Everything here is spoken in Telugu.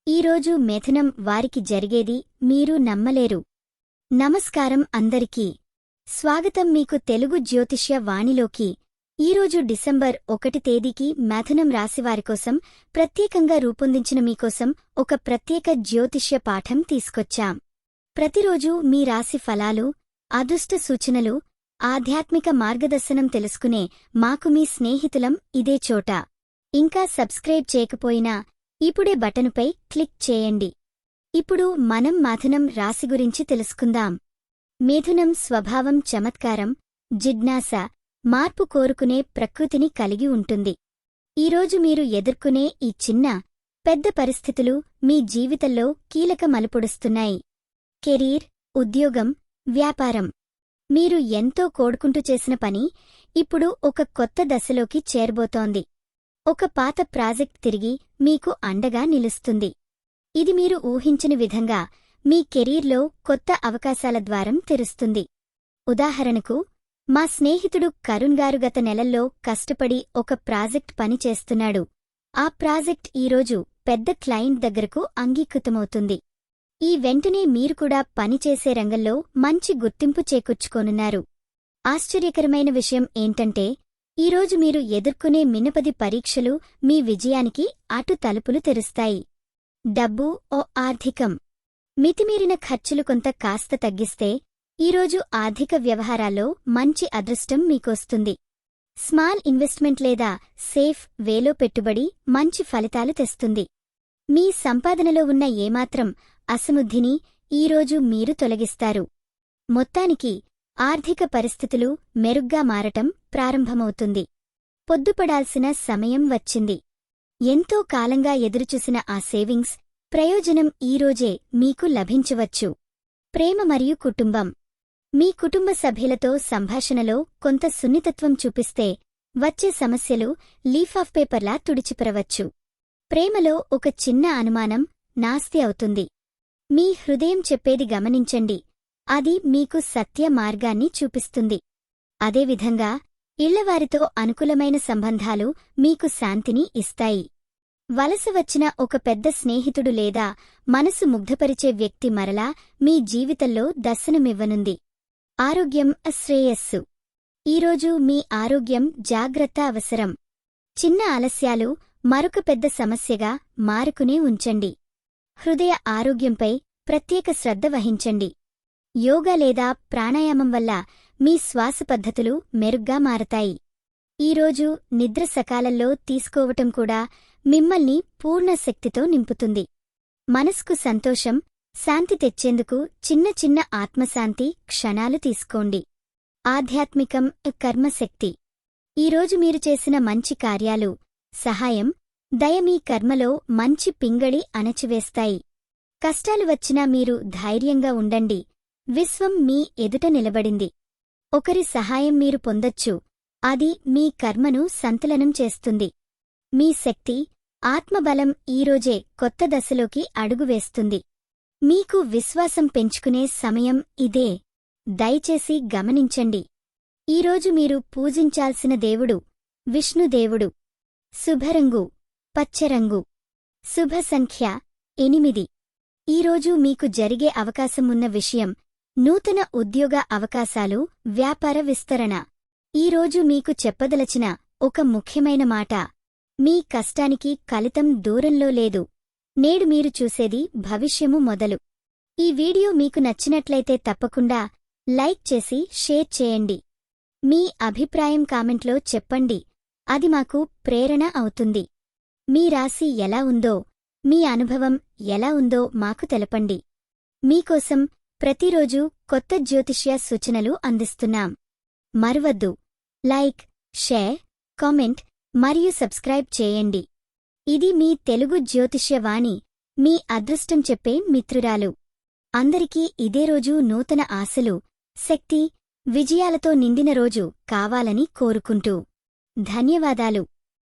ఈరోజు మిథునం వారికి జరిగేది మీరు నమ్మలేరు. నమస్కారం అందరికీ. స్వాగతం మీకు తెలుగు జ్యోతిష్య వాణిలోకి. ఈరోజు డిసెంబర్ 1 తేదీకి మిథునం రాశివారికోసం ప్రత్యేకంగా రూపొందించిన మీకోసం ఒక ప్రత్యేక జ్యోతిష్య పాఠం తీసుకొచ్చాం. ప్రతిరోజూ మీ రాశి ఫలాలు, అదృష్ట సూచనలు, ఆధ్యాత్మిక మార్గదర్శనం తెలుసుకునే మాకు మీ స్నేహితులం ఇదే చోట. ఇంకా సబ్స్క్రైబ్ చేయకపోయినా ఇప్పుడే బటనుపై క్లిక్ చేయండి. ఇప్పుడు మనం మిథునం రాశి గురించి తెలుసుకుందాం. మిథునం స్వభావం చమత్కారం, జిజ్ఞాస, మార్పు కోరుకునే ప్రకృతిని కలిగి ఉంటుంది. ఈరోజు మీరు ఎదుర్కొనే ఈ చిన్న, పెద్ద పరిస్థితులు మీ జీవితంలో కీలక మలుపుడుస్తున్నాయి. కెరీర్, ఉద్యోగం, వ్యాపారం. మీరు ఎంతో కోడుకుంటూ చేసిన పని ఇప్పుడు ఒక కొత్త దశలోకి చేరబోతోంది. ఒక పాత ప్రాజెక్ట్ తిరిగి మీకు అండగా నిలుస్తుంది. ఇది మీరు ఊహించని విధంగా మీ కెరీర్లో కొత్త అవకాశాల ద్వారం తెరుస్తుంది. ఉదాహరణకు, మా స్నేహితుడు కరుణ్ గారు గత నెలల్లో కష్టపడి ఒక ప్రాజెక్ట్ పని చేస్తున్నాడు. ఆ ప్రాజెక్ట్ ఈరోజు పెద్ద క్లయింట్ దగ్గరకు అంగీకృతమవుతుంది. ఈ వెంటనే మీరు కూడా పనిచేసే రంగంలో మంచి గుర్తింపు చేకూర్చుకోనున్నారు. ఆశ్చర్యకరమైన విషయం ఏంటంటే, ఈరోజు మీరు ఎదుర్కొనే మినపది పరీక్షలు మీ విజయానికి అటు తలుపులు తెరుస్తాయి. డబ్బు ఓ ఆర్థికం. మితిమీరిన ఖర్చులు కొంత కాస్త తగ్గిస్తే ఈరోజు ఆర్థిక వ్యవహారాల్లో మంచి అదృష్టం మీకొస్తుంది. స్మాల్ ఇన్వెస్ట్మెంట్ లేదా సేఫ్ వేలో పెట్టుబడి మంచి ఫలితాలు తెస్తుంది. మీ సంపాదనలో ఉన్న ఏమాత్రం అసమృద్ధిని ఈరోజు మీరు తొలగిస్తారు. మొత్తానికి ఆర్థిక పరిస్థితులు మెరుగ్గా మారటం ప్రారంభమవుతుంది. పొద్దుపడాల్సిన సమయం వచ్చింది. ఎంతో కాలంగా ఎదురుచూసిన ఆ సేవింగ్స్ ప్రయోజనం ఈరోజే మీకు లభించవచ్చు. ప్రేమ మరియు కుటుంబం. మీ కుటుంబ సభ్యులతో సంభాషణలో కొంత సున్నితత్వం చూపిస్తే వచ్చే సమస్యలు లీఫ్ ఆఫ్ పేపర్లా తుడిచిపరవచ్చు. ప్రేమలో ఒక చిన్న అనుమానం నాస్తి అవుతుంది. మీ హృదయం చెప్పేది గమనించండి, అది మీకు సత్య మార్గాన్ని చూపిస్తుంది. అదేవిధంగా ఇళ్లవారితో అనుకూలమైన సంబంధాలు మీకు శాంతిని ఇస్తాయి. వలస వచ్చిన ఒక పెద్ద స్నేహితుడు లేదా మనసు ముగ్ధపరిచే వ్యక్తి మరలా మీ జీవితంలో దర్శనమివ్వనుంది. ఆరోగ్యం శ్రేయస్సు. ఈరోజు మీ ఆరోగ్యం జాగ్రత్త అవసరం. చిన్న ఆలస్యాలు మరొక పెద్ద సమస్యగా మారుకునే ఉంచండి. హృదయ ఆరోగ్యంపై ప్రత్యేక శ్రద్ధ వహించండి. యోగా లేదా ప్రాణాయామం వల్ల మీ శ్వాస పద్ధతులు మెరుగ్గా మారతాయి. ఈరోజు నిద్ర సకాలంలో తీసుకోవటం కూడా మిమ్మల్ని పూర్ణ శక్తితో నింపుతుంది. మనస్కు సంతోషం, శాంతి తెచ్చేందుకు చిన్న చిన్న ఆత్మశాంతి క్షణాలు తీసుకోండి. ఆధ్యాత్మికం కర్మశక్తి. ఈరోజు మీరు చేసిన మంచి కార్యాలు, సహాయం, దయ మీ కర్మలో మంచి పింగళి అణచివేస్తాయి. కష్టాలు వచ్చినా మీరు ధైర్యంగా ఉండండి. విశ్వం మీ ఎదుట నిలబడింది. ఒకరి సహాయం మీరు పొందొచ్చు, అది మీ కర్మను సంతులనం చేస్తుంది. మీ శక్తి, ఆత్మబలం ఈరోజే కొత్త దశలోకి అడుగువేస్తుంది. మీకు విశ్వాసం పెంచుకునే సమయం ఇదే. దయచేసి గమనించండి. ఈరోజు మీరు పూజించాల్సిన దేవుడు విష్ణుదేవుడు. శుభరంగు పచ్చరంగు. శుభ సంఖ్య 8. ఈరోజు మీకు జరిగే అవకాశమున్న విషయం నూతన ఉద్యోగ అవకాశాలు, వ్యాపార విస్తరణ. ఈరోజు మీకు చెప్పదలచిన ఒక ముఖ్యమైన మాట, మీ కష్టానికి ఫలితం దూరంలో లేదు. నేడు మీరు చూసేది భవిష్యము మొదలు. ఈ వీడియో మీకు నచ్చినట్లయితే తప్పకుండా లైక్ చేసి షేర్ చేయండి. మీ అభిప్రాయం కామెంట్లో చెప్పండి, అది మాకు ప్రేరణ అవుతుంది. మీ రాశి ఎలా ఉందో, మీ అనుభవం ఎలా ఉందో మాకు తెలపండి. మీకోసం ప్రతిరోజు కొత్త జ్యోతిష్య సూచనలు అందిస్తున్నాం. మరువద్దు, లైక్, షేర్, కామెంట్ మరియు సబ్స్క్రైబ్ చేయండి. ఇది మీ తెలుగు జ్యోతిష్య వాణి, మీ అదృష్టం చెప్పే మిత్రురాలు. అందరికీ ఇదే రోజు నూతన ఆశలు, శక్తి, విజయాలతో నిండిన రోజు కావాలని కోరుకుంటూ ధన్యవాదాలు.